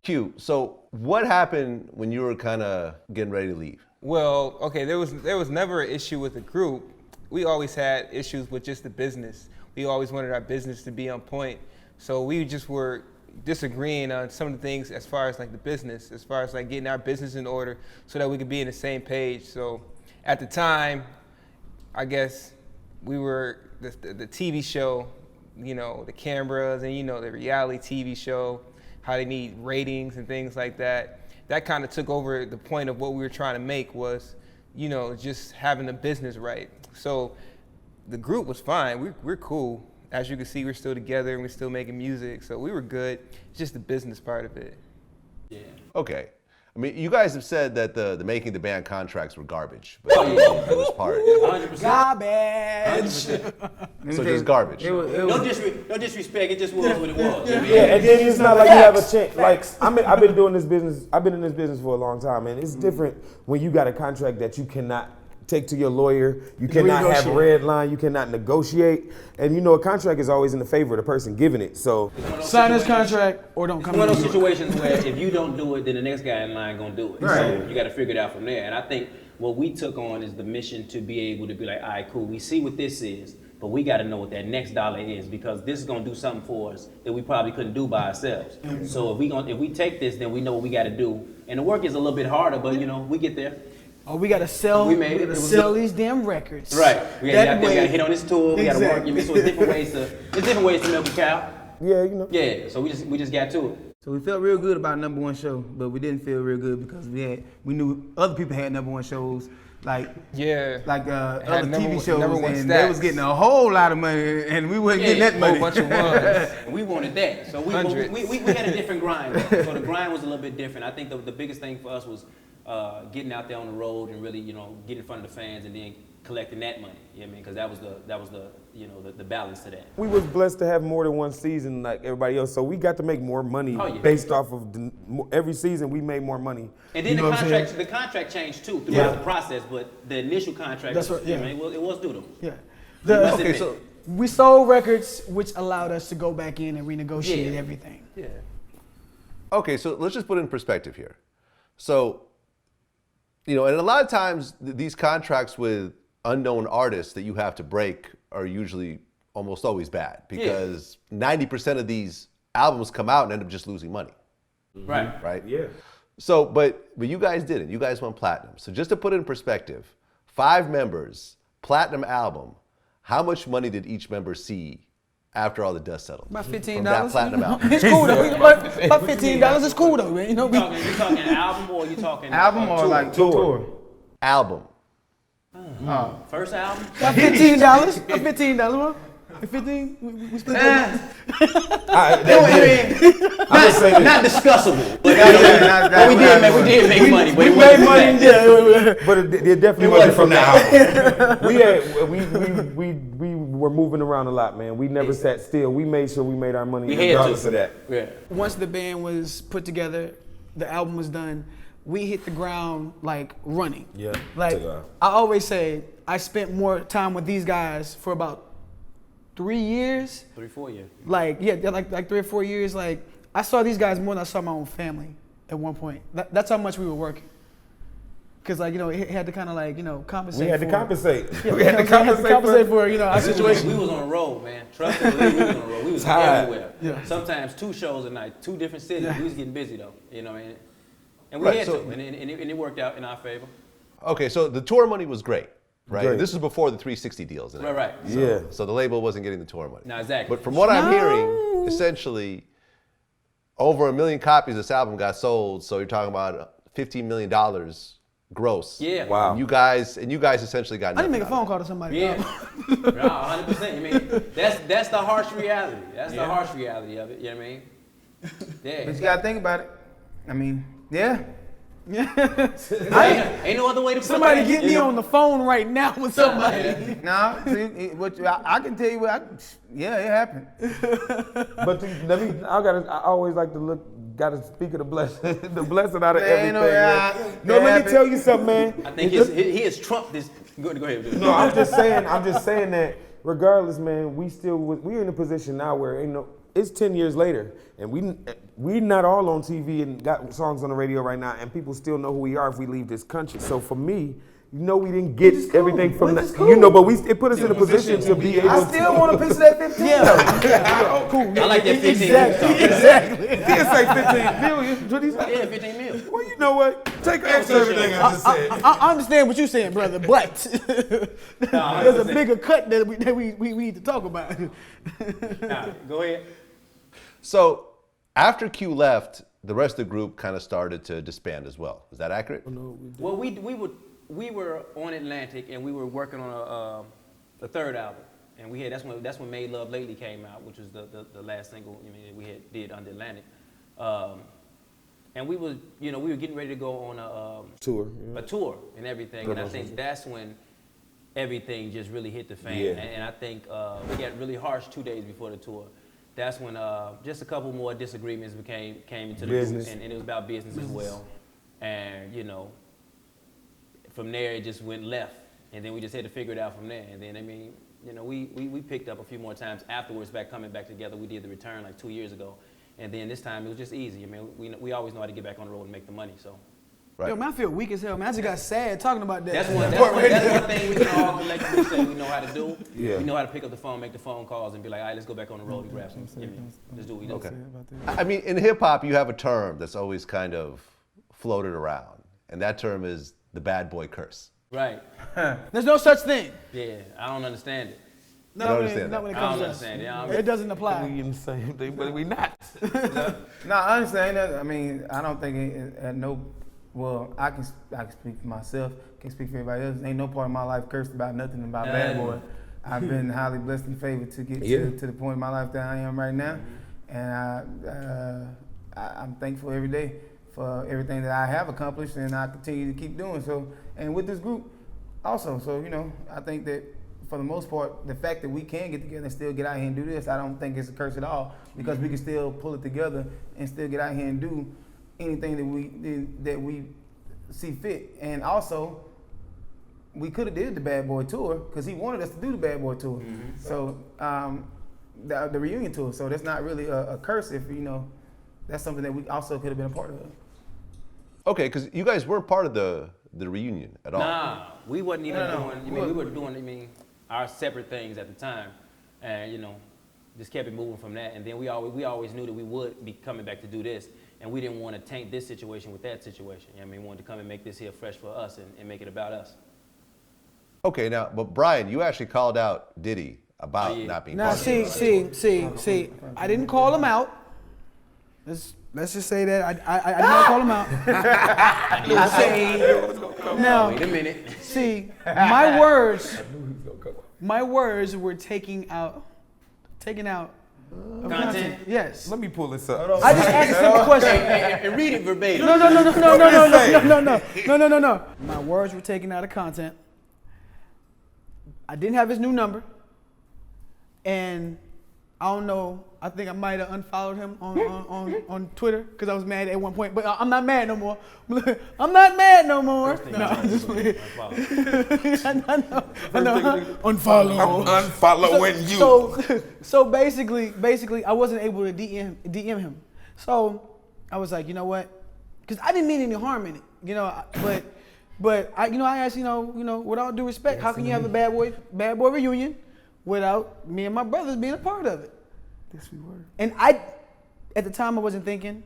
Q, so what happened when you were kind of getting ready to leave? Well, okay, there was never an issue with the group. We always had issues with just the business. We always wanted our business to be on point. So we just were disagreeing on some of the things as far as like the business, as far as like getting our business in order so that we could be in the same page. So at the time, I guess we were the TV show, you know, the cameras and, you know, the reality TV show, how they need ratings and things like that. That kind of took over the point of what we were trying to make was, you know, just having the business right. So the group was fine. We're cool. As you can see, we're still together and we're still making music. So we were good. It's just the business part of it. Yeah. Okay. I mean, you guys have said that the making the band contracts were garbage, but it was part. 100%. Garbage. 100%. So just garbage. No disrespect. It just was what it was. Yeah, and then it's not like you have a chance. Like I've been doing this business. I've been in this business for a long time, and it's different when you got a contract that you cannot take to your lawyer. You cannot have a red line. You cannot negotiate, and you know a contract is always in the favor of the person giving it. So sign this contract or don't come. It's one of those situations where if you don't do it, then the next guy in line gonna do it. Right. So you got to figure it out from there. And I think what we took on is the mission to be able to be like, all right, cool. We see what this is, but we got to know what that next dollar is because this is gonna do something for us that we probably couldn't do by ourselves. So if we take this, then we know what we got to do. And the work is a little bit harder, but you know we get there. Oh, we gotta sell. We made it. Sell these damn records. Right. We got to hit on this tour. We got to work. So it's different ways to milk a cow. yeah, you know. Yeah. So we just got to it. So we felt real good about number one show, but we didn't feel real good because we knew other people had number one shows, like Yeah. other TV shows, number one and stats. they was getting a whole lot of money, and we wasn't getting that A money. whole bunch of ones. And we wanted that. So we had a different grind. So the grind was a little bit different. I think the biggest thing for us was getting out there on the road and really, you know, getting in front of the fans and then collecting that money. You know what I mean? Because that was the you know the balance to that. We was blessed to have more than one season like everybody else, so we got to make more money based off of every season. We made more money. And then You know what I'm saying? the contract changed too throughout the process, but the initial contract, That's right, yeah. I mean, it was due to them. Yeah. Okay, so We sold records, which allowed us to go back in and renegotiate everything. Yeah. okay, so let's just put it in perspective here. So, you know, and a lot of times these contracts with unknown artists that you have to break are usually almost always bad because 90% of these albums come out and end up just losing money. Right. Right? Yeah. So, but you guys didn't. You guys went platinum. So just to put it in perspective, 5 members, platinum album, how much money did each member see after all the dust settled? About $15. From that platinum album. It's cool though. About $15 is cool though, man. You know, You talking album or you talking Album or tour? like tour? Album. First album? about $15. About $15. 15? We still doing that? Not discussable. But we did make money. But We it made wasn't money, that. yeah, but it definitely wasn't from the album. We were moving around a lot, man. We never sat still. We made sure we made our money regardless of that. Yeah. Once the band was put together, the album was done, we hit the ground like running. Yeah. Like I always say, I spent more time with these guys for about 3 years. 3-4 years. Like 3 or 4 years. Like I saw these guys more than I saw my own family at one point. That's how much we were working. Cause like, you know, it had to kind of like, you know, compensate. We had to compensate. Yeah, we had to compensate for, you know, our situation. We was on the road, man. Trust me, we was on the road. We was everywhere. Yeah. Sometimes 2 shows a night, 2 different cities. Yeah. We was getting busy though, you know what I mean? And we had to, and it worked out in our favor. Okay, so the tour money was great, right? Great. This was before the 360 deals. And Right. Yeah. So the label wasn't getting the tour money. No, exactly. But from what I'm hearing, essentially, over 1 million copies of this album got sold. So you're talking about $15 million gross. Yeah. Wow. And you guys essentially got I didn't nothing make a out phone of it. call to somebody. Yeah. No, 100%. I mean, that's the harsh reality. That's the harsh reality of it. You know what I mean? Yeah. But you gotta think about it. I mean, yeah. Ain't no other way to put Somebody that, get you me know? on the phone right now with somebody. No, see, I can tell you what. It happened. But I always like to gotta speak of the blessing, the blessing out of Man, everything. no, Man. yeah, No, it let me happened. tell you something, man. I think he has trumped this. Go ahead. No, I'm just saying that regardless, man, we're in a position now where it's 10 years later, and we not all on TV and got songs on the radio right now, and people still know who we are if we leave this country. So for me, we didn't get everything from that, but it put us in a position to be able. I still want a piece of that 15. Cool. I like that 15. Exactly. He didn't say 15 million. What he say? Yeah, 15 mil. Well, you know what? Take extra everything I just said. I understand what you're saying, brother, but there's a bigger cut that we need to talk about. Nah, go ahead. So after Q left, the rest of the group kind of started to disband as well. Is that accurate? Well, we were on Atlantic and we were working on the third album, and that's when Made Love Lately came out, which was the last single we did under Atlantic, and we were getting ready to go on a tour and everything, and I think that's when everything just really hit the fan, and I think we got really harsh 2 days before the tour. That's when just a couple more disagreements came into the business, and it was about business as well, and from there it just went left, and then we just had to figure it out from there. And then we picked up a few more times afterwards, coming back together. We did the return like 2 years ago, and then this time it was just easy. We always know how to get back on the road and make the money. So. Right. Yo, man, I feel weak as hell, man. I just got sad talking about that. That's one thing we can all collectively say we know how to do. Yeah. We know how to pick up the phone, make the phone calls, and be like, all right, let's go back on the road and grab some. Let's do what we do. Okay. I mean, in hip hop, you have a term that's always kind of floated around, and that term is the bad boy curse. Right. There's no such thing. Yeah, I don't understand it. You don't understand not when it I comes don't to us. understand it. It doesn't apply. We in the same thing, but we not. No, I understand that. I mean, I don't think well, I can speak for myself, can't speak for everybody else. Ain't no part of my life cursed about nothing about Bad Boy. I've been highly blessed and favored to get to the point in my life that I am right now. And I'm thankful every day for everything that I have accomplished, and I continue to keep doing so. And with this group also, so I think that for the most part, the fact that we can get together and still get out here and do this, I don't think it's a curse at all, because we can still pull it together and still get out here and do anything that we see fit. And also, we could have did the Bad Boy tour because he wanted us to do the Bad Boy tour. Mm-hmm. So the reunion tour. So that's not really a curse if that's something that we also could have been a part of. Okay, because you guys weren't part of the reunion at all. Nah, we wasn't even doing. We were doing our separate things at the time, and just kept it moving from that. And then we always knew that we would be coming back to do this. And we didn't want to taint this situation with that situation. We wanted to come and make this here fresh for us and make it about us. Okay, now, but Brian, you actually called out Diddy about not being Now, part of it. see, I didn't call him out. Let's just say that I did not call him out. Now, Wait a minute. see, my words were taking out Content. Yes. Let me pull this up. I just asked a simple question. And read it verbatim. No. My words were taken out of content. I didn't have his new number, and I don't know. I think I might have unfollowed him on Twitter because I was mad at one point. But I'm not mad no more. I'm not mad no more. No, I'm just playing. I know. Unfollow. I'm unfollowing you. So basically, I wasn't able to DM him. So I was like, you know what? Because I didn't mean any harm in it, but I asked, with all due respect, how can you have a bad boy reunion without me and my brothers being a part of it? Yes, we were. And at the time, I wasn't thinking.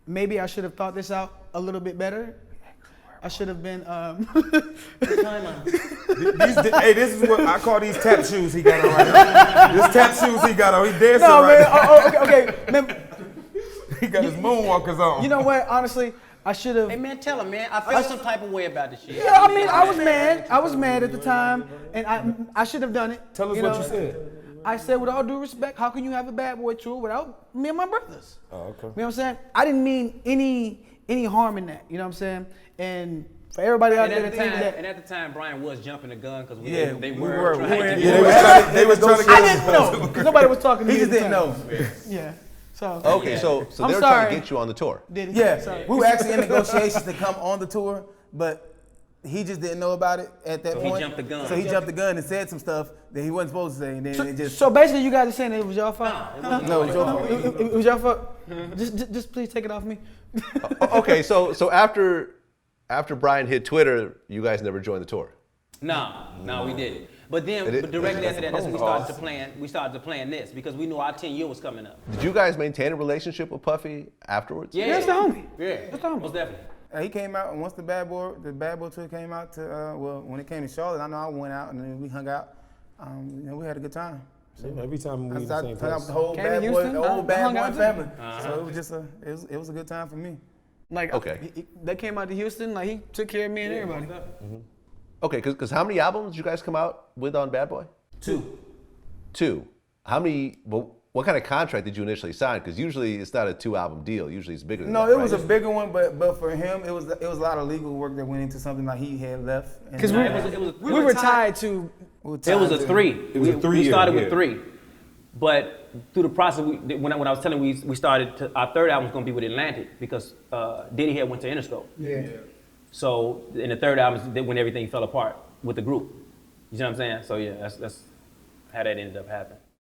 Maybe I should have thought this out a little bit better. I should have been. Hey, this is what I call these tap shoes he got on right now. This tap shoes he got on. He dancing Okay. Man, he got his moonwalkers on. You know what? Honestly, I should have. Hey man, tell him, man. I feel some type of way about this shit. Yeah, I mean, I was mad. I was mad at the time, and I should have done it. Tell us what you said. I said, with all due respect, how can you have a Bad Boy tour without me and my brothers? Oh, okay. You know what I'm saying? I didn't mean any harm in that. You know what I'm saying? And for everybody out there that thinks that. And at the time, Brian was jumping the gun because they were trying trying to to they was trying to I get didn't know because nobody was talking to me. He just at the didn't time. know. Yeah. So. Okay, so I'm they were trying sorry. to get you on the tour. Did he? Yeah, Sorry. we were actually in negotiations to come on the tour, but he just didn't know about it at that So he point. jumped the gun. So he jumped the gun and said some stuff that he wasn't supposed to say, and then it just. So basically, you guys are saying it was your fault? No, it was your fault. It was your fault? Just please take it off me. Okay, so after Brian hit Twitter, you guys never joined the tour. No, we didn't. But then, but directly after that, that's when we started to plan. We started to plan this because we knew our 10-year was coming up. Did you guys maintain a relationship with Puffy afterwards? Yeah, That's the homie. Yeah, That's the homie. most definitely. He came out, and once the Bad Boy tour came out to, well, when it came to Charlotte, I know I went out and then we hung out. We had a good time. Yeah, every time we I in the hung same out place. with the whole Came to Bad Boy, Houston, the whole I Bad hung Boy out too. family. So it was just it was a good time for me. Like, Okay. They came out to Houston, like, he took care of me and everybody. Okay, because how many albums did you guys come out with on Bad Boy? 2. 2. How many? Well, what kind of contract did you initially sign? Because usually it's not a 2-album deal. Usually it's bigger than No, that. it was right? a bigger one, but for him, it was a lot of legal work that went into something like he had left. And Because then we were tied to. It was a 3. It was a 3 We started year, with yeah. 3. But through the process, when I was telling you, we started our third album was going to be with Atlantic because Diddy had went to Interscope. Yeah. So in the third album is when everything fell apart with the group. You know what I'm saying? So yeah, that's how that ended up happening.